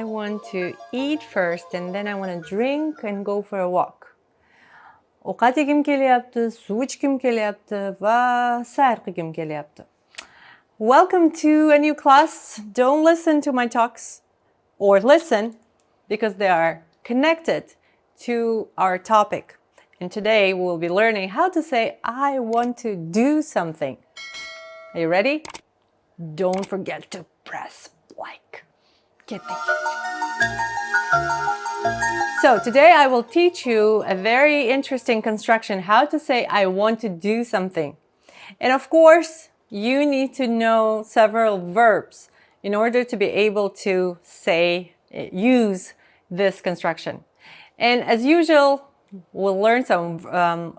want to eat first and then I want to drink and go for a walk. Ovqat yegim kelyapti, suv ichgim kelyapti va sayr qilgim kelyapti. Welcome to a new class. Don't listen to my talks, or listen, because they are connected to our topic. And today we'll be learning how to say, I want to do something. Are you ready? Don't forget to press like. So today I will teach you a very interesting construction, how to say I want to do something. And of course, you need to know several verbs in order to be able to use this construction. And as usual, we'll learn some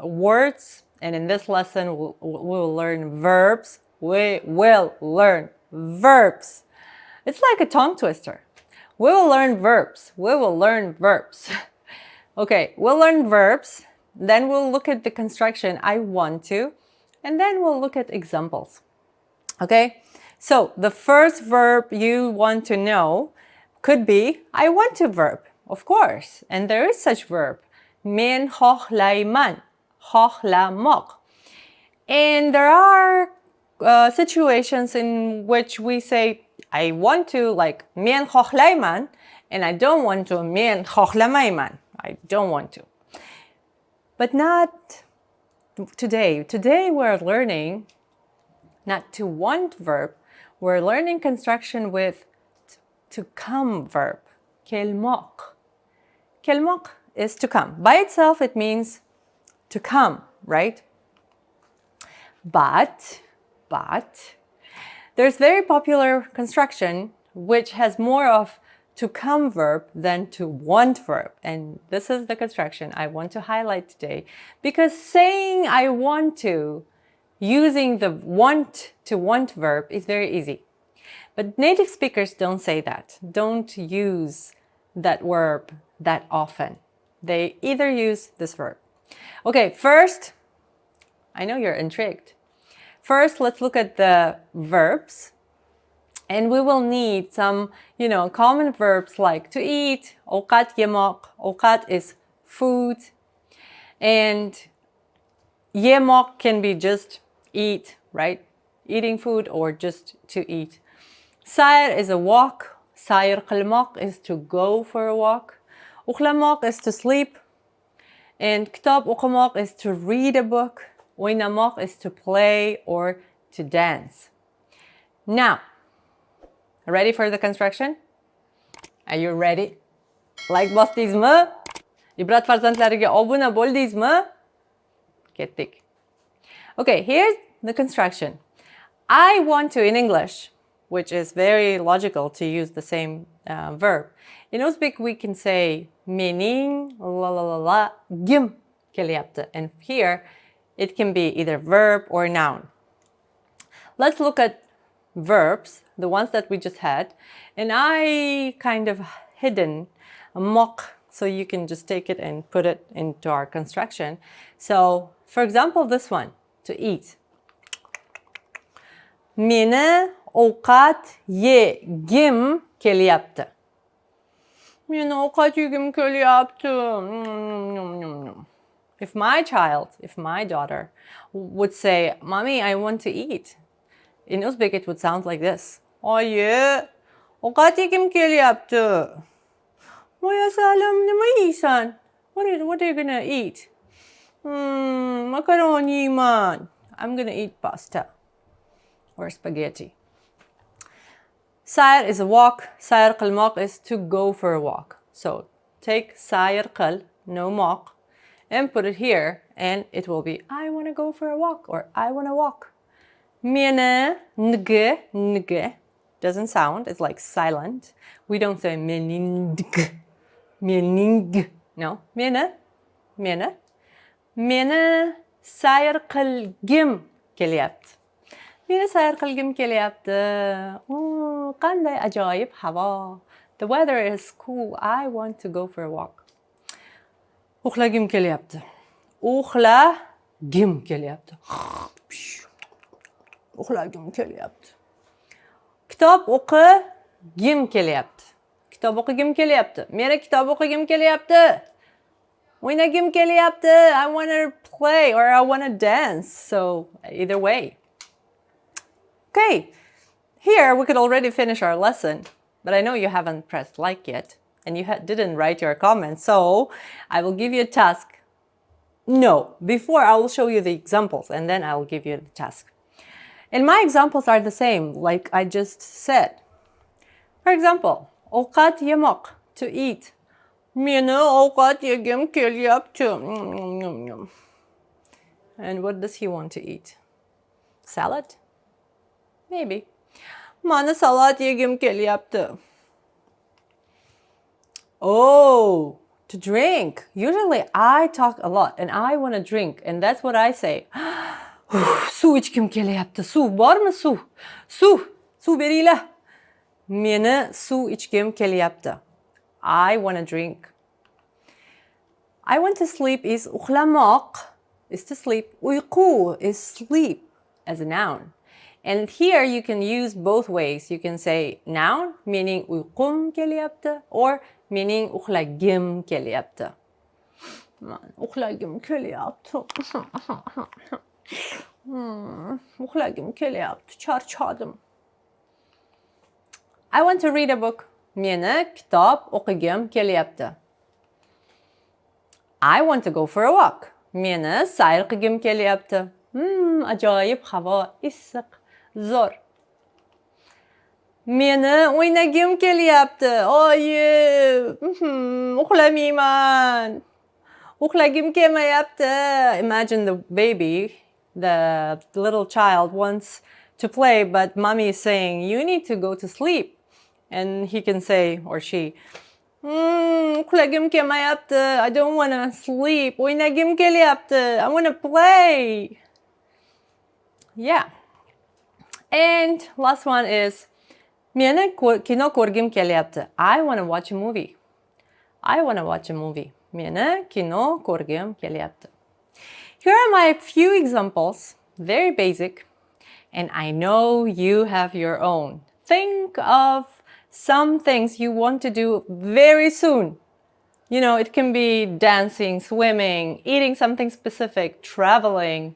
words, and in this lesson we'll learn verbs. We will learn verbs. It's like a tongue twister. We will learn verbs. We will learn verbs. Okay, we'll learn verbs, then we'll look at the construction I want to, and then we'll look at examples. Okay, so the first verb you want to know could be I want to verb, of course, and there is such verb. Men hochlayman, hochlamak. And there are situations in which we say I want to, like men hochlayman, and I don't want to men hochlamayman. I don't want to. But not today. Today we're learning not to want verb. We're learning construction with to come verb. Kelmok. Kelmok is to come. By itself it means to come, right? But there's very popular construction which has more of to come verb than to want verb. And this is the construction I want to highlight today, because saying I want to using the want to want verb is very easy. But native speakers don't say that. Don't use that verb that often. They either use this verb. Okay, first, I know you're intrigued. First, let's look at the verbs. And we will need some, common verbs like to eat, ovqat yemoq. Ovqat is food. And yemoq can be just eat, right? Eating food or just to eat. Sayr is a walk. Sayr qilmoq is to go for a walk. Uxlamoq is to sleep. And kitab uqamoq is to read a book. Oynamoq is to play or to dance. Now, ready for the construction? Are you ready? Like bosdingizmi? IBRAT farzandlariga obuna bo'ldingizmi? Ketdik. Okay, here's the construction. I want to in English, which is very logical to use the same verb. In Uzbek, we can say mening gim kelyapti. And here, it can be either verb or noun. Let's look at verbs, the ones that we just had. And I kind of hidden a mock, so you can just take it and put it into our construction. So, for example, this one, to eat. Meni ovqat yegim kelyapti. Meni ovqat yegim kelyapti. If my child, if my daughter would say, Mommy, I want to eat. In Uzbek, it would sound like this. Oyi, ovqat yegim kelyapti. Moya salam, nima yeysan? What are you gonna eat? Macaroni, man. I'm gonna eat pasta or spaghetti. Sayr is a walk. Sayr qilmoq is to go for a walk. So take sayr qil, no moq, and put it here, and it will be I want to go for a walk or I want to walk. Meni nge doesn't sound, it's like silent. We don't say mening. No, meni sayr qilgim kelyapti. Meni sayr qilgim kelyapti. Oh, qanday ajoyib havo. The weather is cool. I want to go for a walk. Uxlagim kelyapti. Uxlagim kelyapti. Uxlagim kelyapti. Kitob o'qigim kelyapti. Kitob o'qigim kelyapti. Meni kitob o'qigim kelyapti. O'ynagim kelyapti. I want to play or I want to dance. So either way. Okay. Here we could already finish our lesson, but I know you haven't pressed like yet and you didn't write your comments. So I will give you a task. No, before I will show you the examples and then I will give you the task. And my examples are the same, like I just said. For example, ovqat yemoq, to eat. Meni ovqat yegim kelyapti. And what does he want to eat? Salad? Maybe. Mani salad yegim kelyapti. Oh, to drink. Usually I talk a lot and I want to drink and that's what I say. Suv ichkim kelyapti. Suv bormi suv? Suv beringlar. Meni suv ichkim kelyapti. I want to drink. I want to sleep is uxlamoq, is to sleep. Uyqu is sleep as a noun. And here you can use both ways. You can say noun, meaning uyqum kelyapti, or meaning uxlagim kelyapti. Uxlagim kelyapti. Uxlagim kelyapti. Charchadim. I want to read a book. Meni kitob o'qigim kelyapti. I want to go for a walk. Meni sayr qilgim kelyapti. Ajoyib havo, issiq, zo'r. Meni o'ynagim kelyapti. Oyi, uxlamayman. Uxlagim kelmayapti. Imagine the baby, the little child wants to play, but mommy is saying, you need to go to sleep. And he can say, or she, uxlagim kelmayapti. I don't want to sleep. O'ynagim kelyapti. I want to play. Yeah. And last one is, meni kino ko'rgim kelyapti. I want to watch a movie. I want to watch a movie. Meni kino ko'rgim kelyapti. Here are my few examples, very basic, and I know you have your own. Think of some things you want to do very soon. You know, it can be dancing, swimming, eating something specific, traveling,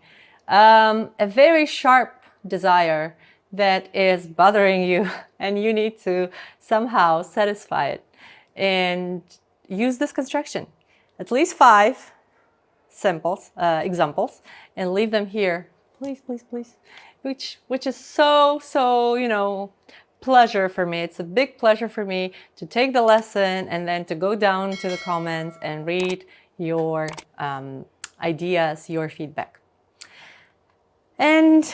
a very sharp desire that is bothering you and you need to somehow satisfy it. And use this construction. At least 5 examples and leave them here. Please, please, please. Which is so, you know, pleasure for me. It's a big pleasure for me to take the lesson and then to go down to the comments and read your ideas, your feedback. And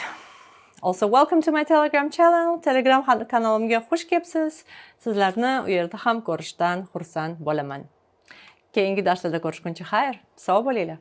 also welcome to my Telegram channel. Telegram kanalimga xush kelibsiz. Sizlarni u yerda ham ko'rishdan xursand bo'laman. Keyingi darslarda ko'rishguncha xayr. Sog' bo'linglar.